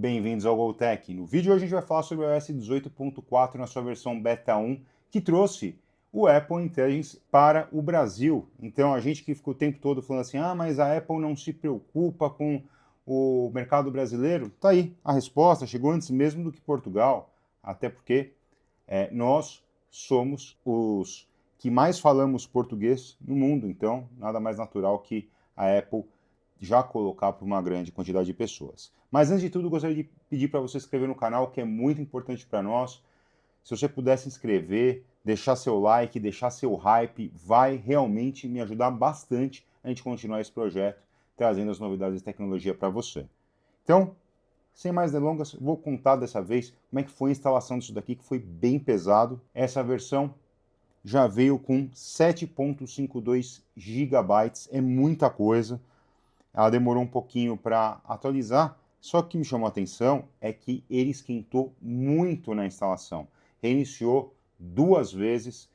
Bem-vindos ao GoTech. No vídeo de hoje a gente vai falar sobre o iOS 18.4 na sua versão Beta 1, que trouxe o Apple Intelligence para o Brasil. Então a gente que ficou o tempo todo falando assim, mas a Apple não se preocupa com o mercado brasileiro. Tá aí, a resposta chegou antes mesmo do que Portugal, até porque nós somos os que mais falamos português no mundo, então nada mais natural que a Apple já colocar para uma grande quantidade de pessoas. Mas antes de tudo, gostaria de pedir para você se inscrever no canal, que é muito importante para nós. Se você puder se inscrever, deixar seu like, deixar seu hype, vai realmente me ajudar bastante a gente continuar esse projeto, trazendo as novidades de tecnologia para você. Então, sem mais delongas, vou contar dessa vez como é que foi a instalação disso daqui, que foi bem pesado. Essa versão já veio com 7.52 GB, é muita coisa. Ela demorou um pouquinho para atualizar, só que o que me chamou a atenção é que ele esquentou muito na instalação. Reiniciou 2 vezes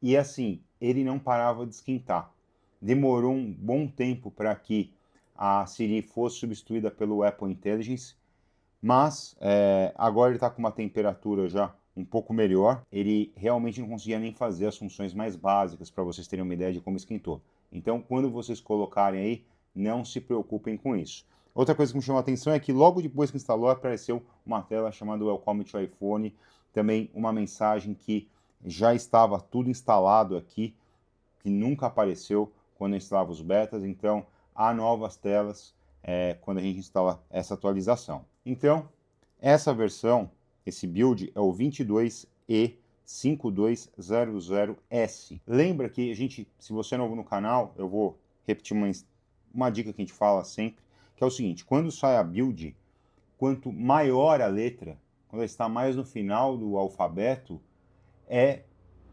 e assim, ele não parava de esquentar. Demorou um bom tempo para que a Siri fosse substituída pelo Apple Intelligence, mas agora ele está com uma temperatura já um pouco melhor. Ele realmente não conseguia nem fazer as funções mais básicas, para vocês terem uma ideia de como esquentou. Então, quando vocês colocarem aí, não se preocupem com isso. Outra coisa que me chamou a atenção é que logo depois que instalou apareceu uma tela chamada Welcome to iPhone, também uma mensagem que já estava tudo instalado aqui, que nunca apareceu quando eu instalava os betas, então há novas telas quando a gente instala essa atualização. Então, essa versão, esse build é o 22E5200S. Lembra que a gente, se você é novo no canal, eu vou repetir uma dica que a gente fala sempre, que é o seguinte: quando sai a build, quanto maior a letra, quando ela está mais no final do alfabeto,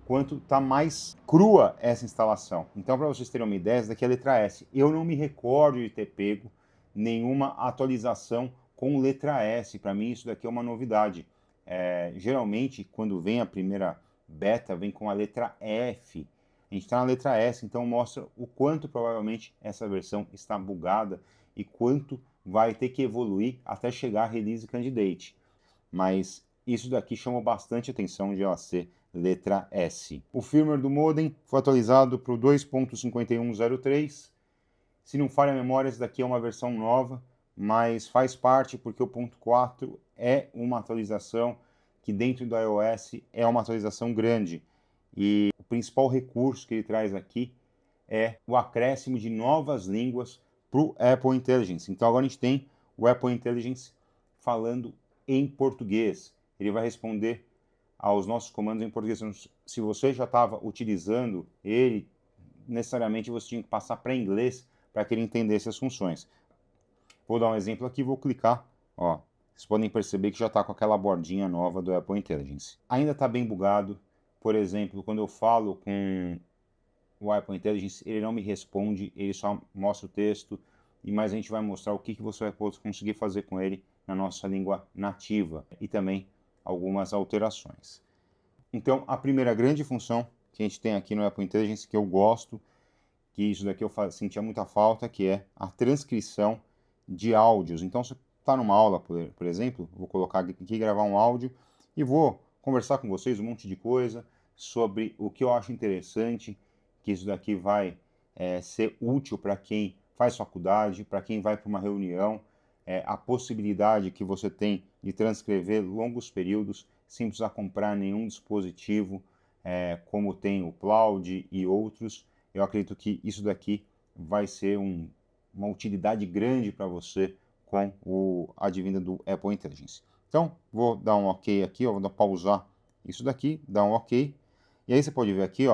quanto está mais crua essa instalação. Então, para vocês terem uma ideia, essa daqui é a letra S. Eu não me recordo de ter pego nenhuma atualização com letra S. Para mim, isso daqui é uma novidade. Geralmente, quando vem a primeira beta, vem com a letra F. A gente está na letra S, então mostra o quanto provavelmente essa versão está bugada e quanto vai ter que evoluir até chegar a Release Candidate. Mas isso daqui chamou bastante atenção de ela ser letra S. O firmware do modem foi atualizado para o 2.5103. Se não falha a memória, essa daqui é uma versão nova, mas faz parte porque o 0.4 é uma atualização que dentro do iOS é uma atualização grande. E o principal recurso que ele traz aqui é o acréscimo de novas línguas para o Apple Intelligence. Então agora a gente tem o Apple Intelligence falando em português. Ele vai responder aos nossos comandos em português. Se você já estava utilizando ele, necessariamente você tinha que passar para inglês para que ele entendesse as funções. Vou dar um exemplo aqui, vou clicar, vocês podem perceber que já está com aquela bordinha nova do Apple Intelligence. Ainda está bem bugado. Por exemplo, quando eu falo com o Apple Intelligence, ele não me responde, ele só mostra o texto, mas a gente vai mostrar o que você vai conseguir fazer com ele na nossa língua nativa e também algumas alterações. Então, a primeira grande função que a gente tem aqui no Apple Intelligence, que eu gosto, que isso daqui eu sentia muita falta, que é a transcrição de áudios. Então, se está numa aula, por exemplo, vou colocar aqui, gravar um áudio e vou conversar com vocês um monte de coisa sobre o que eu acho interessante, que isso daqui vai ser útil para quem faz faculdade, para quem vai para uma reunião, a possibilidade que você tem de transcrever longos períodos sem precisar comprar nenhum dispositivo, como tem o Cloud e outros. Eu acredito que isso daqui vai ser uma utilidade grande para você com a advinda do Apple Intelligence. Então, vou dar um OK aqui, vou pausar isso daqui, dar um OK. E aí você pode ver aqui,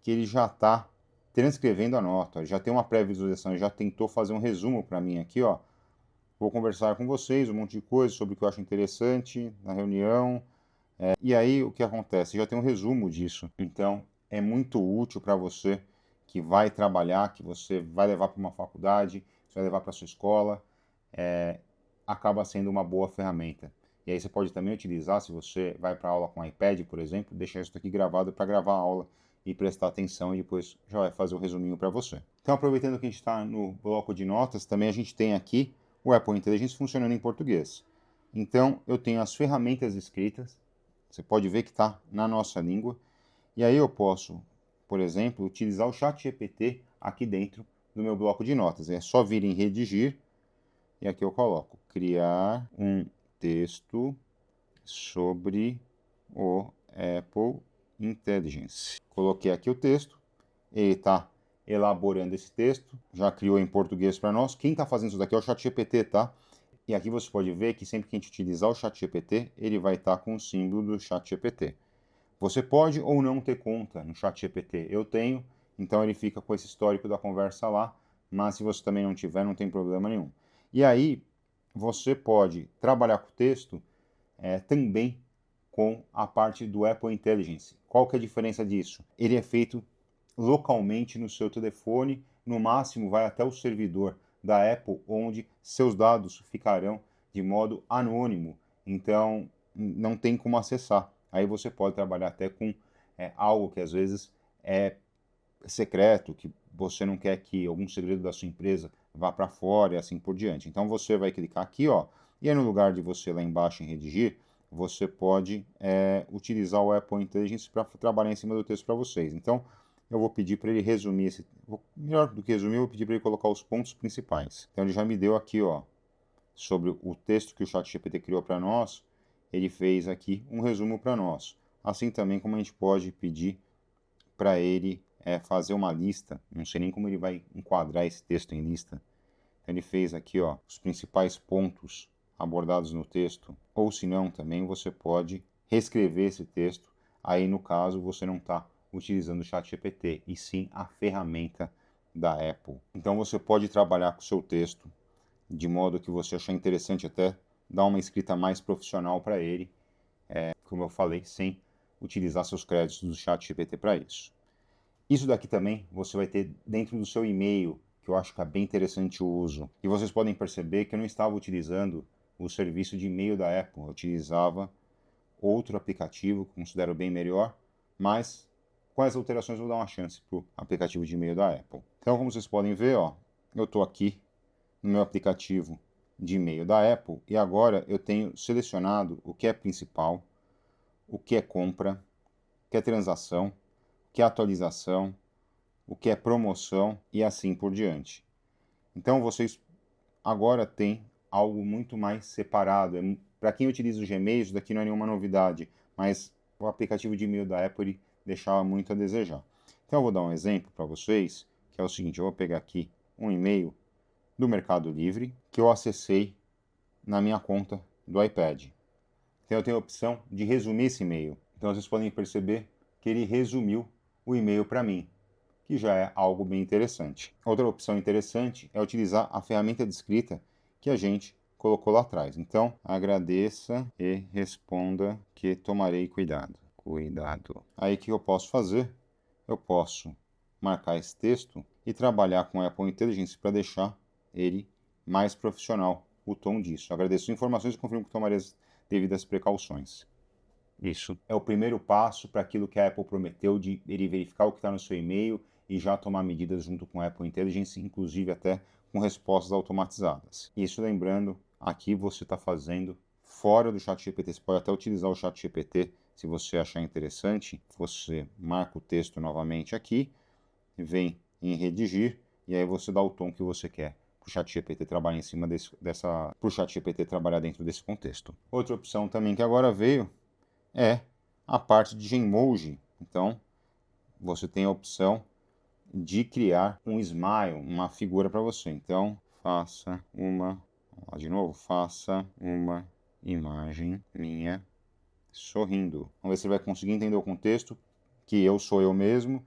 que ele já está transcrevendo a nota, já tem uma pré-visualização, já tentou fazer um resumo para mim aqui, Vou conversar com vocês um monte de coisa sobre o que eu acho interessante na reunião. E aí o que acontece? Já tem um resumo disso. Então é muito útil para você que vai trabalhar, que você vai levar para uma faculdade, você vai levar para sua escola. Acaba sendo uma boa ferramenta. E aí você pode também utilizar, se você vai para aula com iPad, por exemplo, deixar isso aqui gravado para gravar a aula e prestar atenção e depois já vai fazer o resuminho para você. Então, aproveitando que a gente está no bloco de notas, também a gente tem aqui o Apple Intelligence funcionando em português. Então, eu tenho as ferramentas escritas, você pode ver que está na nossa língua, e aí eu posso, por exemplo, utilizar o ChatGPT aqui dentro do meu bloco de notas. É só vir em redigir, e aqui eu coloco criar um texto sobre o Apple Intelligence. Coloquei aqui o texto, ele está elaborando esse texto, já criou em português para nós. Quem está fazendo isso daqui é o ChatGPT, tá? E aqui você pode ver que sempre que a gente utilizar o ChatGPT, ele vai estar com o símbolo do ChatGPT. Você pode ou não ter conta no ChatGPT. Eu tenho, então ele fica com esse histórico da conversa lá, mas se você também não tiver, não tem problema nenhum. E aí, você pode trabalhar com o texto também com a parte do Apple Intelligence. Qual que é a diferença disso? Ele é feito localmente no seu telefone, no máximo vai até o servidor da Apple, onde seus dados ficarão de modo anônimo, então não tem como acessar. Aí você pode trabalhar até com algo que às vezes é secreto, que você não quer que algum segredo da sua empresa vá para fora e assim por diante. Então você vai clicar aqui, ó, e aí no lugar de você lá embaixo em redigir, você pode utilizar o Apple Intelligence para trabalhar em cima do texto para vocês. Então eu vou pedir para ele resumir melhor do que resumir, eu vou pedir para ele colocar os pontos principais. Então ele já me deu aqui, ó, sobre o texto que o ChatGPT criou para nós, ele fez aqui um resumo para nós. Assim também como a gente pode pedir para ele fazer uma lista, não sei nem como ele vai enquadrar esse texto em lista. Então ele fez aqui, ó, os principais pontos abordados no texto, ou se não, também você pode reescrever esse texto. Aí no caso você não está utilizando o ChatGPT, e sim a ferramenta da Apple. Então você pode trabalhar com o seu texto de modo que você achar interessante, até dar uma escrita mais profissional para ele, como eu falei, sem utilizar seus créditos do ChatGPT para isso. Isso daqui também você vai ter dentro do seu e-mail, que eu acho que é bem interessante o uso. E vocês podem perceber que eu não estava utilizando o serviço de e-mail da Apple, eu utilizava outro aplicativo que considero bem melhor, mas com as alterações eu vou dar uma chance para o aplicativo de e-mail da Apple. Então, como vocês podem ver, ó, eu estou aqui no meu aplicativo de e-mail da Apple e agora eu tenho selecionado o que é principal, o que é compra, o que é transação, o que é atualização, o que é promoção e assim por diante. Então vocês agora têm algo muito mais separado. Para quem utiliza o Gmail, isso daqui não é nenhuma novidade, mas o aplicativo de e-mail da Apple ele deixava muito a desejar. Então eu vou dar um exemplo para vocês, que é o seguinte, eu vou pegar aqui um e-mail do Mercado Livre que eu acessei na minha conta do iPad. Então eu tenho a opção de resumir esse e-mail. Então vocês podem perceber que ele resumiu o e-mail para mim, que já é algo bem interessante. Outra opção interessante é utilizar a ferramenta de escrita que a gente colocou lá atrás. Então, agradeça e responda que tomarei cuidado. Cuidado. Aí o que eu posso fazer? Eu posso marcar esse texto e trabalhar com a Apple Intelligence para deixar ele mais profissional, o tom disso. Agradeço informações e confirmo que tomarei as devidas precauções. Isso é o primeiro passo para aquilo que a Apple prometeu de ele verificar o que está no seu e-mail e já tomar medidas junto com a Apple Intelligence, inclusive até com respostas automatizadas. Isso lembrando, aqui você está fazendo fora do ChatGPT. Você pode até utilizar o ChatGPT se você achar interessante. Você marca o texto novamente aqui, vem em redigir e aí você dá o tom que você quer para o ChatGPT trabalhar em cima para o ChatGPT trabalhar dentro desse contexto. Outra opção também que agora veio é a parte de Genmoji. Então, você tem a opção de criar um smile, uma figura para você. Então, faça uma imagem minha sorrindo. Vamos ver se ele vai conseguir entender o contexto, que eu sou eu mesmo,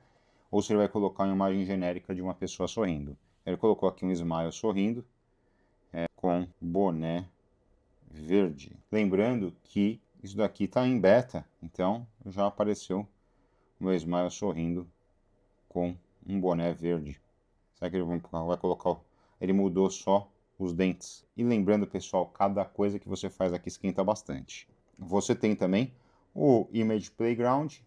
ou se ele vai colocar uma imagem genérica de uma pessoa sorrindo. Ele colocou aqui um smile sorrindo, com boné verde. Lembrando que isso daqui está em beta, então já apareceu o meu smile sorrindo com um boné verde. Será que ele vai colocar? Ele mudou só os dentes. E lembrando, pessoal, cada coisa que você faz aqui esquenta bastante. Você tem também o Image Playground,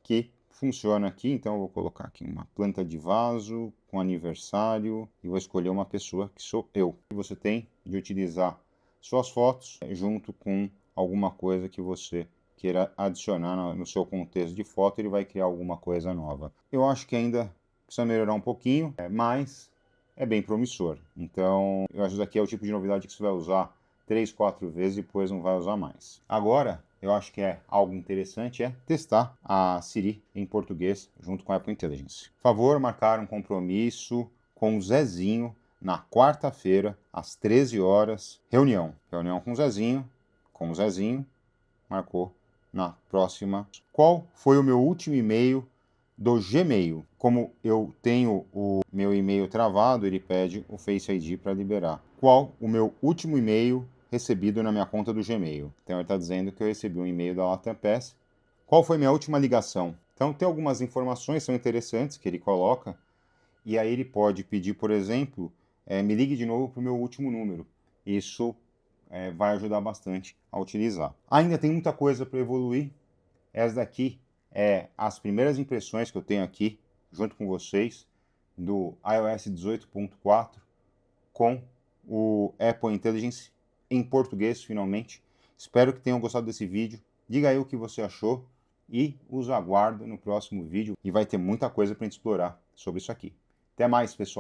que funciona aqui. Então eu vou colocar aqui uma planta de vaso com aniversário e vou escolher uma pessoa que sou eu. E você tem de utilizar suas fotos junto com alguma coisa que você queira adicionar no seu contexto de foto, ele vai criar alguma coisa nova. Eu acho que ainda precisa melhorar um pouquinho, mas é bem promissor. Então, eu acho que isso aqui é o tipo de novidade que você vai usar 3, 4 vezes e depois não vai usar mais. Agora, eu acho que é algo interessante é testar a Siri em português junto com a Apple Intelligence. Por favor, marcar um compromisso com o Zezinho na quarta-feira, às 13 horas, reunião. Reunião com o Zezinho, marcou na próxima. Qual foi o meu último e-mail do Gmail? Como eu tenho o meu e-mail travado, ele pede o Face ID para liberar. Qual o meu último e-mail recebido na minha conta do Gmail? Então ele está dizendo que eu recebi um e-mail da Latam Pass. Qual foi minha última ligação? Então tem algumas informações que são interessantes que ele coloca, e aí ele pode pedir, por exemplo, me ligue de novo para o meu último número. Isso vai ajudar bastante a utilizar. Ainda tem muita coisa para evoluir. Essa daqui é as primeiras impressões que eu tenho aqui, junto com vocês, do iOS 18.4 com o Apple Intelligence em português, finalmente. Espero que tenham gostado desse vídeo. Diga aí o que você achou e os aguardo no próximo vídeo. E vai ter muita coisa para a gente explorar sobre isso aqui. Até mais, pessoal!